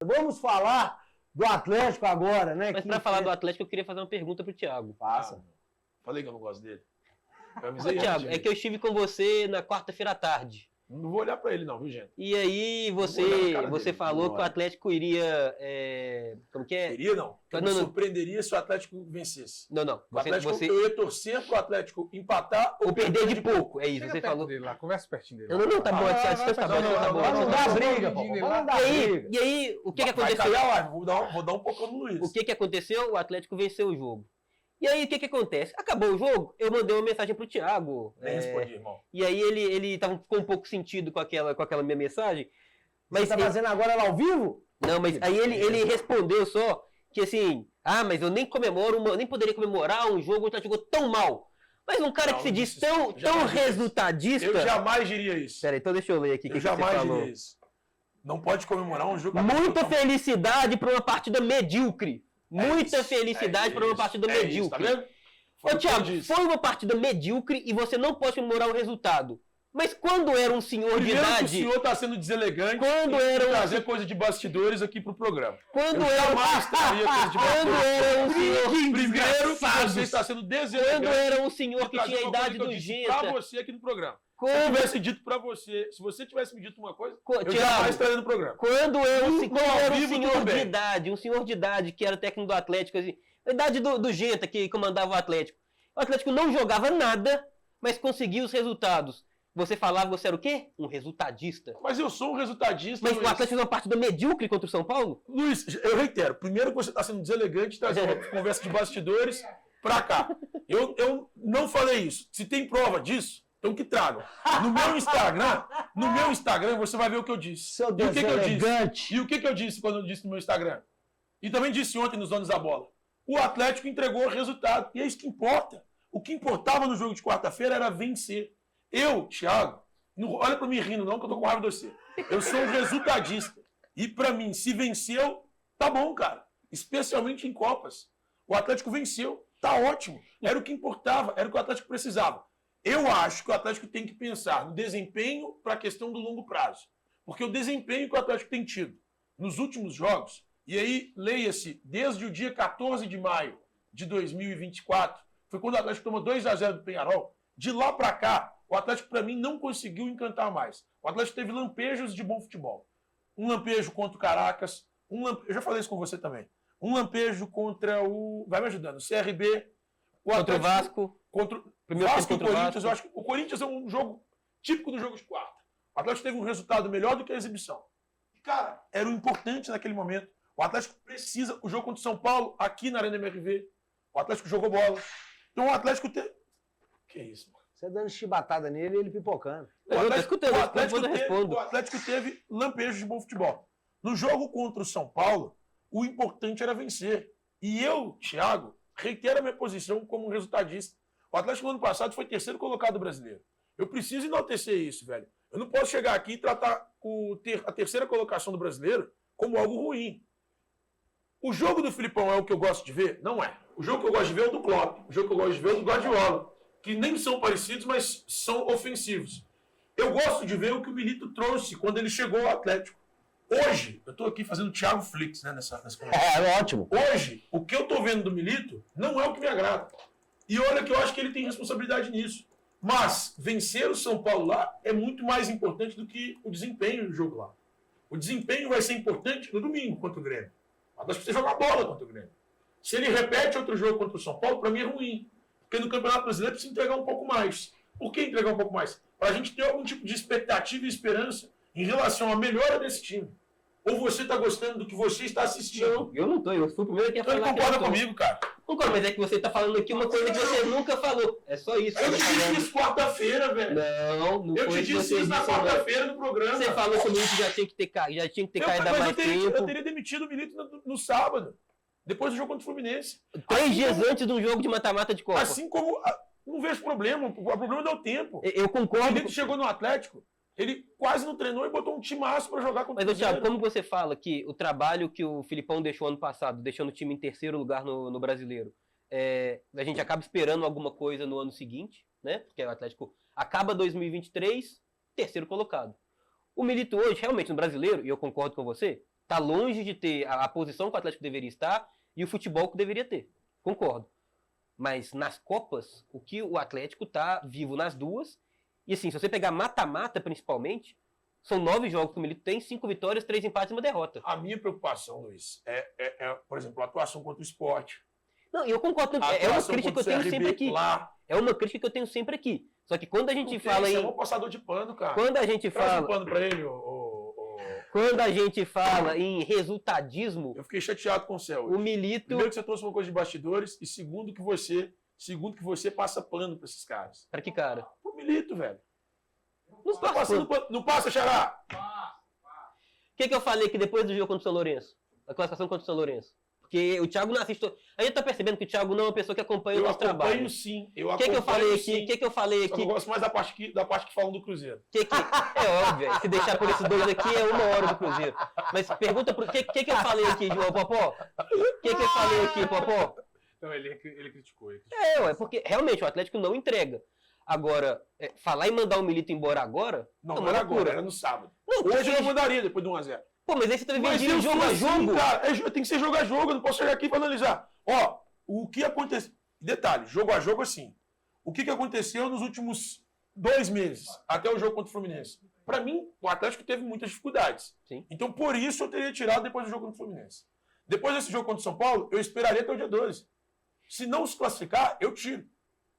Vamos falar do Atlético agora, né? Mas para falar do Atlético, eu queria fazer uma pergunta pro Thiago. Passa. Falei que eu não gosto dele. Thiago, é que eu estive com você na quarta-feira à tarde. Não vou olhar pra ele não, viu, gente? E aí você falou que o Atlético iria... como que é? Iria não. Eu me surpreenderia se o Atlético vencesse. Não. Eu ia torcer pro Atlético empatar ou perder de pouco. É isso, você falou. Dele lá, conversa pertinho dele. Não, tá bom. Vamos dar briga, pô. E aí, o que aconteceu? Vou dar um pouco no Luiz. O que aconteceu? O Atlético venceu o jogo. E aí, o que acontece? Acabou o jogo, eu mandei uma mensagem pro Thiago. Nem respondi, irmão. E aí ele ficou um pouco sentido com aquela minha mensagem. Mas você tá fazendo agora ela ao vivo? Não, mas aí ele respondeu só que assim, mas eu nem poderia comemorar um jogo que o Atlético jogou tão mal. Mas um cara que se diz tão resultadista... Eu jamais diria isso. Peraí, então deixa eu ler aqui o que você falou. Eu jamais diria isso. Não pode comemorar um jogo... Muita felicidade para uma partida medíocre. Muita felicidade para uma partida medíocre. Tá vendo? Ô, Thiago, foi uma partida medíocre e você não pode comemorar o resultado. Mas quando era um senhor de idade... o senhor está sendo deselegante quando era trazer coisa de bastidores aqui pro programa. Quando era um senhor... Primeiro que você está sendo deselegante. Quando era um senhor que tinha a idade do Genta. Para você aqui no programa. Se eu tivesse dito pra você, se você tivesse me dito uma coisa, eu jamais estaria no programa. Quando era um senhor de idade que era técnico do Atlético, assim, a idade do Genta que comandava o Atlético. O Atlético não jogava nada, mas conseguia os resultados. Você falava, você era o quê? Um resultadista. Mas eu sou um resultadista. Mas Luiz, o Atlético fez uma partida medíocre contra o São Paulo? Luiz, eu reitero, primeiro que você está sendo deselegante, trazendo uma conversa de bastidores pra cá. Eu não falei isso. Se tem prova disso, então que tragam. No meu Instagram você vai ver o que eu disse. Seu deselegante. E o que eu disse quando eu disse no meu Instagram? E também disse ontem nos Donos da Bola. O Atlético entregou o resultado. E é isso que importa. O que importava no jogo de quarta-feira era vencer. Eu, Thiago, não olha pra mim rindo não, que eu tô com raiva de você. Eu sou um resultadista. E pra mim, se venceu, tá bom, cara. Especialmente em Copas. O Atlético venceu, tá ótimo. Era o que importava, era o que o Atlético precisava. Eu acho que o Atlético tem que pensar no desempenho para a questão do longo prazo. Porque o desempenho que o Atlético tem tido nos últimos jogos, e aí leia-se, desde o dia 14 de maio de 2024, foi quando o Atlético tomou 2-0 do Peñarol, de lá para cá, o Atlético para mim não conseguiu encantar mais. O Atlético teve lampejos de bom futebol. Um lampejo contra o Caracas, eu já falei isso com você também, um lampejo contra o, vai me ajudando, o CRB, contra o Vasco. Contra o Vasco e o Corinthians, eu acho que o Corinthians é um jogo típico do jogo de quarta. O Atlético teve um resultado melhor do que a exibição. E, cara, era o importante naquele momento. O Atlético precisa, o jogo contra o São Paulo, aqui na Arena MRV, o Atlético jogou bola. Então o Atlético teve... Que isso, mano? Você dando chibatada nele e ele pipocando. O Atlético teve lampejos de bom futebol. No jogo contra o São Paulo, o importante era vencer. E eu, Thiago, reitero a minha posição como um resultadista. O Atlético no ano passado foi terceiro colocado brasileiro. Eu preciso enaltecer isso, velho. Eu não posso chegar aqui e tratar a terceira colocação do brasileiro como algo ruim. O jogo do Filipão é o que eu gosto de ver? Não é. O jogo que eu gosto de ver é o do Klopp. O jogo que eu gosto de ver é o do Guardiola. Que nem são parecidos, mas são ofensivos. Eu gosto de ver o que o Milito trouxe quando ele chegou ao Atlético. Hoje, eu estou aqui fazendo Thiago Flix, né, nessa conversa. Ótimo. Hoje, o que eu estou vendo do Milito não é o que me agrada. E olha que eu acho que ele tem responsabilidade nisso. Mas vencer o São Paulo lá é muito mais importante do que o desempenho do jogo lá. O desempenho vai ser importante no domingo contra o Grêmio. O Atlético precisa jogar bola contra o Grêmio. Se ele repete outro jogo contra o São Paulo, para mim é ruim. Porque no Campeonato Brasileiro precisa entregar um pouco mais. Por que entregar um pouco mais? Para a gente ter algum tipo de expectativa e esperança em relação à melhora desse time. Ou você está gostando do que você está assistindo? Não, eu não estou. Eu fui o primeiro que ia falar. Então ele concorda comigo, cara. Concordo, mas é que você está falando aqui uma coisa que você nunca falou. É só isso. Eu te disse isso quarta-feira, velho. Não eu te disse isso na quarta-feira no programa. Você falou que o Milito já tinha que ter caído há mais tempo. Eu teria demitido o Milito no sábado. Depois do jogo contra o Fluminense. 3 dias antes de um jogo de mata-mata de Copa. Assim como... Não vejo problema. O problema é o tempo. Eu concordo. O Milito chegou no Atlético, ele quase não treinou e botou um timaço para jogar contra o Cruzeiro. Mas, Thiago, como você fala que o trabalho que o Filipão deixou ano passado, deixando o time em terceiro lugar no Brasileiro, a gente acaba esperando alguma coisa no ano seguinte, né? Porque o Atlético acaba 2023, terceiro colocado. O Milito hoje, realmente, no Brasileiro, e eu concordo com você, tá longe de ter a posição que o Atlético deveria estar e o futebol que deveria ter. Concordo. Mas nas Copas, o que o Atlético tá vivo nas duas. E assim, se você pegar mata-mata principalmente, são 9 jogos que o Milito tem, 5 vitórias, 3 empates e 1 derrota. A minha preocupação, Luiz, por exemplo, a atuação contra o Sport. Não, e eu concordo. É uma crítica que eu tenho sempre aqui. É uma crítica que eu tenho sempre aqui. Só que quando a gente fala em... Você é um passador de pano, cara. Quando a gente fala... um pano pra ele, Quando a gente fala em resultadismo... Eu fiquei chateado com o Céu. O Milito... Primeiro que você trouxe uma coisa de bastidores e segundo que você passa pano pra esses caras. Pra que cara? Pro Milito, velho. Não Tá passando pano. Não passa, Xará? O que eu falei aqui depois do jogo contra o São Lourenço? A classificação contra o São Lourenço? Porque o Thiago não assiste... A gente tá percebendo que o Thiago não é uma pessoa que acompanha o nosso trabalho. Eu acompanho sim. O que eu falei aqui? O que eu falei aqui? Eu gosto mais da parte que falam do Cruzeiro. É óbvio, se deixar por esses dois aqui é 1 hora do Cruzeiro. Mas pergunta por que eu falei aqui, João Popó? O que eu falei aqui, Popó? Então, ele criticou. Porque realmente o Atlético não entrega. Agora, falar em mandar o Milito embora agora... Não era agora, era no sábado. Não, hoje eu não mandaria depois de 1-0. Pô, mas aí você tá vivendo jogo a jogo. Cara, tem que ser jogo a jogo, eu não posso chegar aqui pra analisar. Ó, o que aconteceu... Detalhe, jogo a jogo assim. O que aconteceu nos últimos 2 meses, até o jogo contra o Fluminense? Pra mim, o Atlético teve muitas dificuldades. Sim. Então, por isso, eu teria tirado depois do jogo contra o Fluminense. Depois desse jogo contra o São Paulo, eu esperaria até o dia 12. Se não se classificar, eu tiro.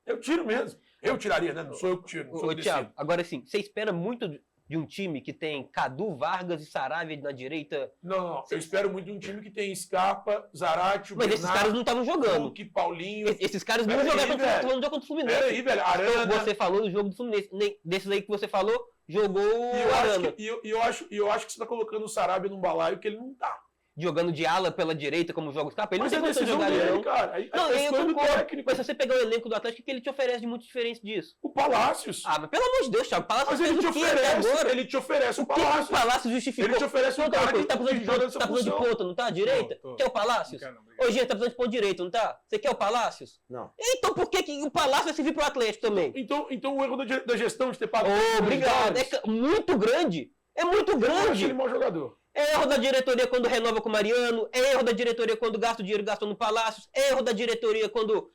Eu tiro mesmo. Eu tiraria, né? Não sou eu que tiro. Não sou Thiago, agora sim, você espera muito de um time que tem Cadu, Vargas e Saravia na direita? Não. Eu espero muito de um time que tem Scarpa, Zarate, Mas esses caras não estavam jogando. Hulk, Paulinho. Esses caras não jogaram contra o Fluminense. Peraí, velho. Arana. Você falou do jogo do Fluminense. Desses aí que você falou, jogou o Arana. E eu acho que você tá colocando o Sarabia num balaio que ele não tá. Jogando de ala pela direita, como joga os caras. Ele mas não tem decisão jogar dele, não. Cara. Não, eu concordo. Mas se você pegar o elenco do Atlético, o que ele te oferece de muito diferente disso? O Palácios. Ah, mas pelo amor de Deus, Thiago. Palácios mas ele te oferece o Palácios. O Palácios justificou. Ele te oferece um cara que tá precisando de ponta, não tá? Direita? Quer o Palácios? Ô, gente, tá precisando de ponta direita, não tá? Você quer o Palácios? Não. Então por que o Palácio vai servir pro Atlético também? Então o erro da gestão de ter pago... Obrigado. É muito grande. É muito grande. Eu acho ele mau jogador. É erro da diretoria quando renova com o Mariano, é erro da diretoria quando gasta o dinheiro gastou no Palácios, é erro da diretoria quando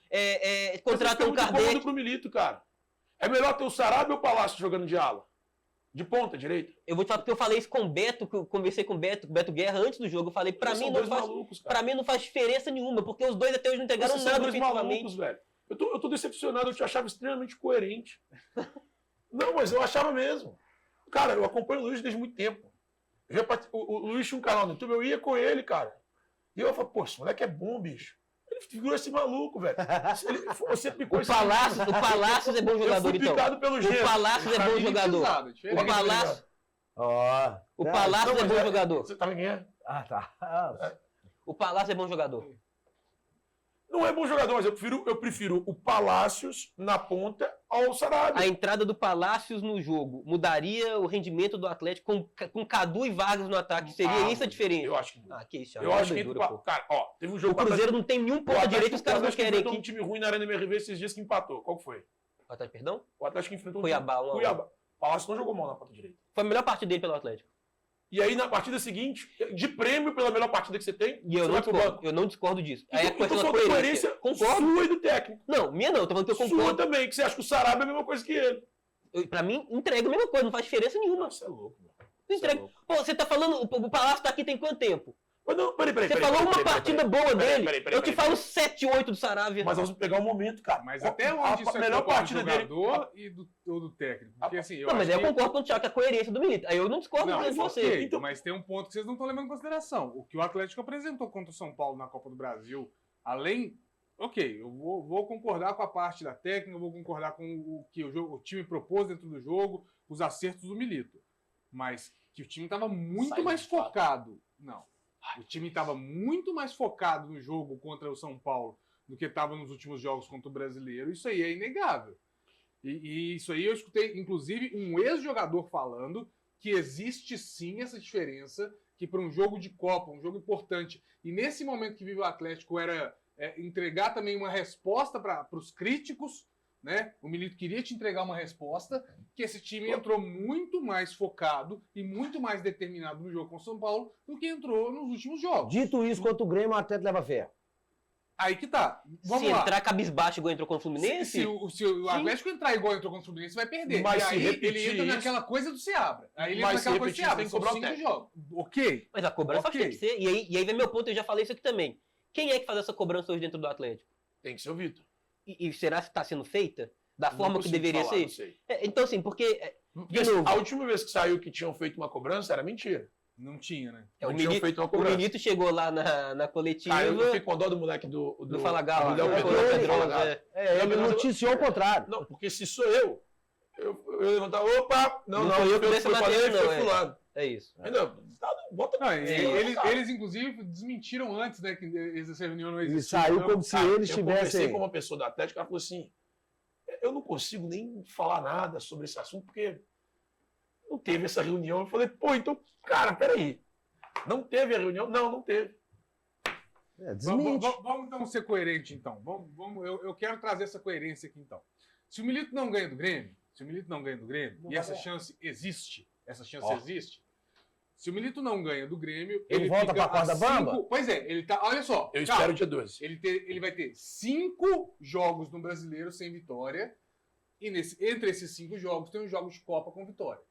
contrata um Kardec. Pro Milito, cara. É melhor ter o Sarabia ou o Palácio jogando de ala? De ponta, direita? Eu vou te falar porque eu falei isso com o Beto, que eu conversei com o Beto Guerra antes do jogo. Eu falei, pra mim não faz diferença nenhuma, porque os dois até hoje não entregaram nada definitivamente. Velho. Eu tô decepcionado, eu te achava extremamente coerente. Não, mas eu achava mesmo. Cara, eu acompanho o Luiz desde muito tempo. O Luiz tinha um canal no YouTube, eu ia com ele, cara. E eu falei, pô, esse moleque é bom, bicho. Ele virou esse maluco, velho. Você picou esse O Palácios é bom jogador, então. O Palácios é bom jogador. O Palácios... O Palácios é bom jogador. Você tá vendo? Ah, tá. O Palácio é bom jogador. Não é bom jogador, mas eu prefiro o Palácios na ponta ao Sarabia. A entrada do Palácios no jogo mudaria o rendimento do Atlético com Cadu e Vargas no ataque? Seria isso a diferença? Eu acho que não. Que isso, eu acho que... Cara, ó, teve um jogo... O Cruzeiro não tem nenhum ponto direito, os caras não querem aqui. Um time ruim na Arena MRV esses dias que empatou. Qual foi? O Atlético, perdão? O Atlético enfrentou Cuiabá. O Palácio não jogou mal na ponta direita. Foi a melhor partida dele pelo Atlético. E aí, na partida seguinte, de prêmio pela melhor partida que você tem, e eu não discordo disso. Aí então, a coerência concordo. Sua e do técnico. Não, minha não, tô falando que eu concordo. Sua também, que você acha que o Sarabia é a mesma coisa que ele. Pra mim, entrega a mesma coisa, não faz diferença nenhuma. Você é louco, mano. Não entrega. Pô, você tá falando, o Palácio tá aqui tem quanto tempo? Mas não, peraí. Você falou uma partida boa dele. Eu te falo 7, 8 do Saravia. Mas nós vamos pegar um momento, cara. Mas até onde isso é melhor partida do jogador e do técnico? Porque assim, eu mas eu concordo com o Thiago que a coerência do Milito. Aí eu não discordo de você. Okay, então, mas tem um ponto que vocês não estão levando em consideração. O que o Atlético apresentou contra o São Paulo na Copa do Brasil, além... Ok, eu vou concordar com a parte da técnica, eu vou concordar com o que o time propôs dentro do jogo, os acertos do Milito. Mas que o time estava muito mais focado. Não. O time estava muito mais focado no jogo contra o São Paulo do que estava nos últimos jogos contra o Brasileiro. Isso aí é inegável. E isso aí eu escutei, inclusive, um ex-jogador falando que existe sim essa diferença, que para um jogo de Copa, um jogo importante, e nesse momento que vive o Atlético era entregar também uma resposta para os críticos, né? O Milito queria te entregar uma resposta, que esse time entrou muito mais focado e muito mais determinado no jogo com o São Paulo do que entrou nos últimos jogos. Dito isso, contra o Grêmio, o Atlético leva ferro. Aí que tá. Vamos se lá. entrar cabisbaixo igual entrou com o Fluminense... Se o Atlético entrar igual entrou contra o Fluminense, vai perder. Mas e se aí repetir ele entra isso- naquela coisa do Seabra. Aí ele Mas entra naquela se coisa do repetir isso, tem Seabra. que São cobrar o 5 técnico. jogos. Ok. Mas a cobrança Ok. tem que ser. E aí vem meu ponto, eu já falei isso aqui também. Quem é que faz essa cobrança hoje dentro do Atlético? Tem que ser o Vitor. E será que está sendo feita da Não forma que consigo deveria falar, ser? não sei. Então, assim, porque... Porque de novo, a última vez que saiu que tinham feito uma cobrança era mentira. Não tinha, né? o Não tinham Milito, feito uma o cobrança. Milito chegou lá na coletiva Cara, eu fiquei com dó do moleque do Fala Galo. Léo né? Pedroso, Pedroso, Fala Galo. é. Ele noticiou o contrário. Não, porque se sou eu levantar, opa, Não foi eu que dei essa matéria, não, foi fulano. É isso. Ainda, bota Não, Sim, eles, inclusive, desmentiram antes, né, que essa reunião não E existia. saiu Então, como se Cara, eles eu conversei tivessem. com uma pessoa da Atlético, ela falou assim, eu não consigo nem falar nada sobre esse assunto, porque não teve essa reunião. Eu falei, pô, então, cara, peraí. Não teve a reunião? Não, não teve. Desmente. Vamos então ser coerente, então. Eu quero trazer essa coerência aqui, então. Se o Milito não ganha do Grêmio, Não e vai essa ganhar. chance existe, Ó. se o Milito não ganha do Grêmio, Ele volta fica pra corda a bamba? 5. Pois é, ele tá. Olha só. Eu calma. espero dia 12. Ele vai ter 5 jogos no Brasileiro sem vitória. E entre esses 5 jogos tem os jogos de Copa com vitória.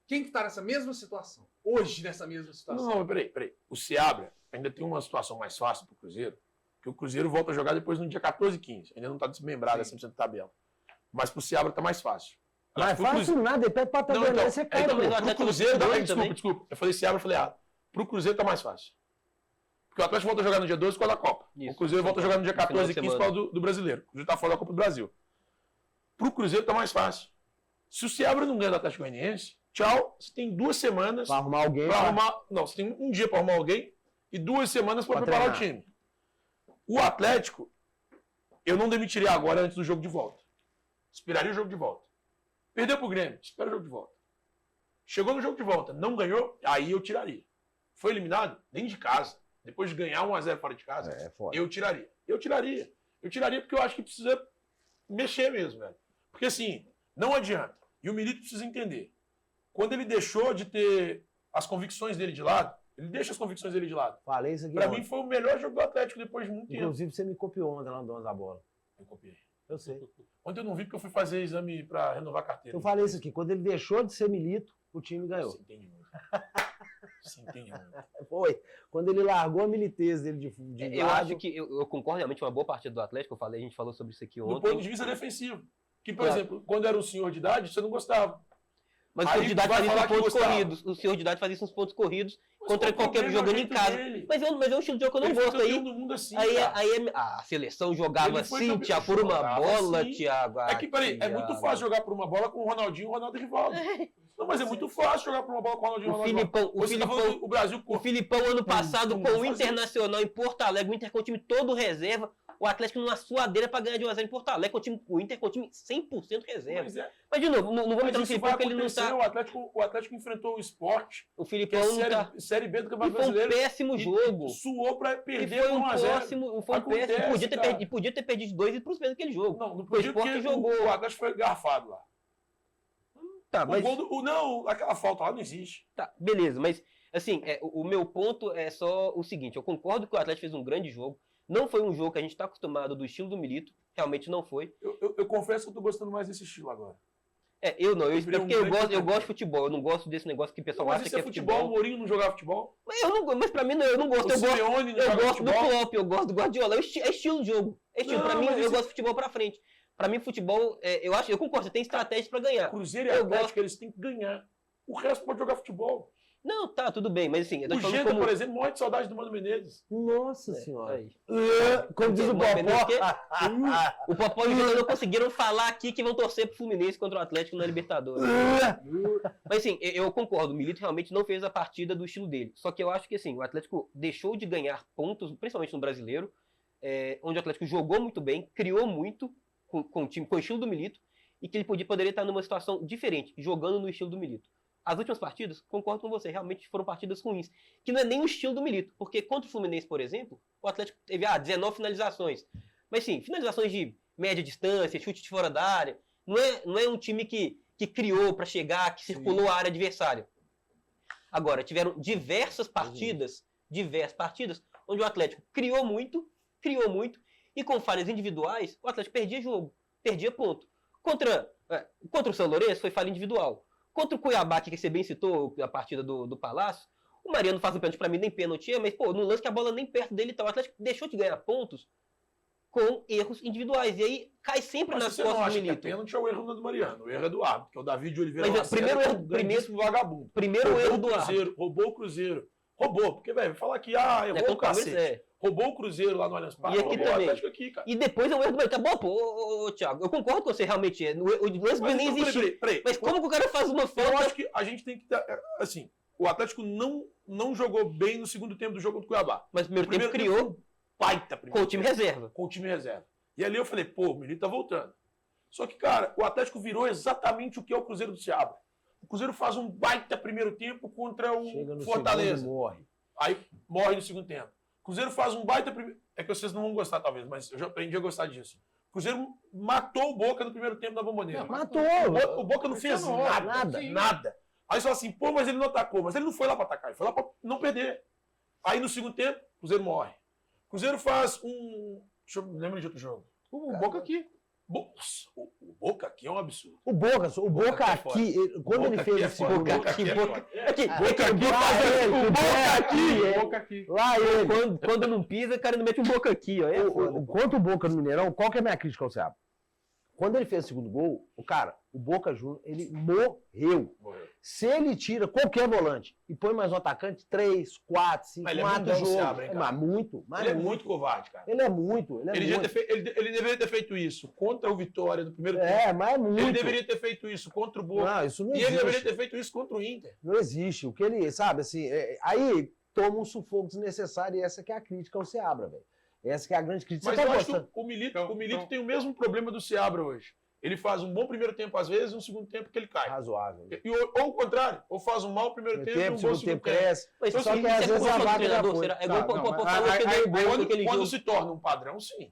Quem que tá nessa mesma situação? Hoje, nessa mesma situação? Não, mas peraí. O Seabra ainda tem uma situação mais fácil pro Cruzeiro, que o Cruzeiro volta a jogar depois no dia 14 e 15. Ainda não tá desmembrado Sim. 100% da tabela. Mas pro Seabra tá mais fácil. Mas Pro fácil nada, ele pede pra Não, Goianiense, então, você cai, então, pô. mas o Pro Atlético Cruzeiro, Cruzeiro não, também. desculpa. Eu falei Seabra, eu falei errado. Pro Cruzeiro tá mais fácil. Porque o Atlético volta a jogar no dia 12 por causa da Copa. Isso. O Cruzeiro volta a jogar no dia No final 14 e de 15 por semana. causa do Brasileiro. O Cruzeiro tá fora da Copa do Brasil. Pro Cruzeiro tá mais fácil. Se o Seabra não ganha do Atlético Goianiense, tchau, você tem 2 semanas Pra arrumar alguém. pra pra- arrumar. Não, você tem um dia para arrumar alguém e 2 semanas para Pra preparar treinar. o time. O Atlético, eu não demitiria agora antes do jogo de volta. Esperaria o jogo de volta. Perdeu pro Grêmio, espera o jogo de volta. Chegou no jogo de volta, não ganhou, aí eu tiraria. Foi eliminado dentro de casa, depois de ganhar 1-0 fora de casa, É, foda. eu tiraria. Eu tiraria porque eu acho que precisa mexer mesmo, velho. Porque assim, não adianta. E o Milito precisa entender. Quando ele deixou de ter as convicções dele de lado, ele deixa as convicções dele de lado. Falei isso aqui Pra ontem. mim foi o melhor jogo do Atlético depois de muito tempo. Inclusive, você me copiou ontem lá no Donos da Bola. Eu copiei. Eu sei. Ontem eu não vi porque eu fui fazer exame pra renovar a carteira. Eu falei isso aqui. Quando ele deixou de ser Milito, o time ganhou. Você entende muito. Você entende muito. Foi. Quando ele largou a militez dele de Eu lado, acho que eu concordo realmente uma boa partida do Atlético. A gente falou sobre isso aqui Do ontem. ponto de vista defensivo. Que, por Claro. exemplo, quando era um senhor de idade, você não gostava. Mas o Aí senhor de idade vai fazia isso falar nos que pontos gostava. corridos. O senhor de idade fazia isso nos pontos corridos Mas contra qual o qualquer problema? jogando É o em jeito casa. dele. Mas é um estilo de jogo que eu não Ele foi gosto aí. campeão do mundo assim, Aí, cara. a seleção jogava Ele foi assim, campeão. tinha por uma Jogava bola, assim. Thiago. É que, peraí, é muito Thiago. fácil jogar por uma bola com o Ronaldinho e o Ronaldo Rivaldo. Não, mas é muito fácil jogar por uma bola com o Ronaldinho e o O Ronaldo Filipão, Você tá falando o Brasil o Filipão ano passado não com o fazia. Internacional em Porto Alegre, o Inter com o time todo reserva, o Atlético numa suadeira pra ganhar de 1-0 em Porto Alegre, o Inter com o time 100% reserva. Mas, é, Mas de novo, não vou mas meter no isso Filipão vai porque ele não acontecer. tá... O Atlético enfrentou o Sport, O que Filipão é não tá... série B do E Campeonato foi um Brasileiro. péssimo e jogo. Suou pra E perder foi por um 1-0. péssimo, foi um Acontece, péssimo. cara. Podia ter perdido 2 e pros pênaltis naquele jogo. Não O podia Sport porque jogou. o Atlético foi garfado lá. Tá, O gol do, não, aquela falta lá não existe. Tá, beleza, mas assim, o meu ponto é só o seguinte, eu concordo que o Atlético fez um grande jogo, não foi um jogo que a gente está acostumado do estilo do Milito, realmente não foi. Eu confesso que eu tô gostando mais desse estilo agora. Eu não, Ele virou porque um eu grande gosto de futebol, eu não gosto desse negócio que o pessoal Mas acha isso que é futebol, o Mourinho não jogava futebol. Mas pra mim não, eu não gosto, O Simeone não eu joga gosto do futebol. Klopp, eu gosto do Guardiola, é estilo de jogo, é estilo, Não, pra mim mas eu isso- gosto de futebol pra frente. Pra mim futebol, eu concordo, você tem estratégia pra ganhar. Cruzeiro e Eu Atlético, gosto. eles têm que ganhar. O resto pode jogar futebol. Não, tá, tudo bem, mas assim, eu tô O te falando Genta, como... por exemplo, morre de saudade do Mano Menezes. Nossa senhora. Aí. Como diz o Mas Menezes que- Popó. O Popó e o Júnior não conseguiram falar aqui que vão torcer pro Fluminense contra o Atlético na Libertadores. Mas assim, eu concordo, o Milito realmente não fez a partida do estilo dele. Só que eu acho que assim, o Atlético deixou de ganhar pontos, principalmente no Brasileiro, onde o Atlético jogou muito bem, criou muito com o time, com o estilo do Milito, e que ele poderia estar numa situação diferente, jogando no estilo do Milito. As últimas partidas, concordo com você, realmente foram partidas ruins, que não é nem o estilo do Milito, porque contra o Fluminense, por exemplo, o Atlético teve 19 finalizações. Mas sim, finalizações de média distância, chute de fora da área. Não é um time que criou para chegar, que circulou a área adversária. Agora, tiveram diversas partidas, onde o Atlético criou muito, e com falhas individuais, o Atlético perdia jogo, perdia ponto. Contra o São Lourenço foi falha individual. Contra o Cuiabá, que você bem citou, a partida do Palácio, o Mariano faz um pênalti pra mim, nem pênalti, mas pô, no lance que a bola nem perto dele tá, o Atlético deixou de ganhar pontos com erros individuais. E aí cai sempre nas você não costas do acha que Milito. é pênalti, é o erro do Mariano. O erro é do árbitro, que é o Davi de Oliveira. Mas o primeiro erro, vagabundo. Primeiro erro do árbitro. Roubou o Cruzeiro. Roubou, porque, velho, falar que errou o cacete. Roubou o Cruzeiro lá no Allianz Parque. E aqui roubou também. O Atlético aqui, cara. E depois é o erro do Mariano. Tá bom, pô, Thiago, eu concordo com você, realmente. O lance nem então, existe. peraí. Mas como que o cara faz uma Eu falta? acho que a gente tem que dar, assim, o Atlético não jogou bem no segundo tempo do jogo contra o Cuiabá. Mas no primeiro tempo criou foi um baita primeiro com o time tempo. reserva. Com o time reserva. E ali eu falei, pô, o Milito tá voltando. Só que, cara, o Atlético virou exatamente o que é o Cruzeiro do Seabra. O Cruzeiro faz um baita primeiro tempo contra Chega o no Fortaleza. segundo e morre. Aí morre no segundo tempo. O Cruzeiro faz um baita primeiro... É que vocês não vão gostar, talvez, mas eu já aprendi a gostar disso. O Cruzeiro matou o Boca no primeiro tempo da Bomboneira. Matou. O Boca não fez nada. Aí você fala assim, pô, mas ele não atacou. Mas ele não foi lá pra atacar, ele foi lá pra não perder. Aí no segundo tempo, o Cruzeiro morre. O Cruzeiro faz um... Deixa eu lembrar de outro jogo. O Boca aqui. O Boca aqui é um absurdo. O Boca aqui, quando ele fez esse gol, Boca aqui. lá ele, Quando não pisa, o cara não mete um boca aqui, ó. É foda. quanto o Boca no Mineirão, qual que é a minha crítica ao Ceará? Quando ele fez o segundo gol, o Boca Juniors, ele morreu. Se ele tira qualquer volante e põe mais um atacante, 3, 4, 5, Mas ele é mata muito o jogo. Seabra, hein, cara? Mas Ele é muito covarde, cara. Ele é muito. Ele deveria ter feito isso contra o Vitória no primeiro tempo. Mas é muito. Ele deveria ter feito isso contra o Boca. Não, isso não E existe. ele deveria ter feito isso contra o Inter. Não existe. O que ele, sabe, assim, aí toma um sufoco desnecessário e essa que é a crítica ao Seabra, velho. Essa que é a grande crítica. Mas Você eu tá acho gostando? que o Milito, Então- tem o mesmo problema do Seabra hoje. Ele faz um bom primeiro tempo às vezes e um segundo tempo que ele cai. Razoável. Ou o contrário, ou faz um mau primeiro tempo e um bom segundo tempo. cresce. Mas Só isso que é às vezes culpa a do vaga já treinador, foi. será? É igual Tá, o não, Popó mas falou que aí- deu gol naquele Quando jogo. se torna um padrão, sim.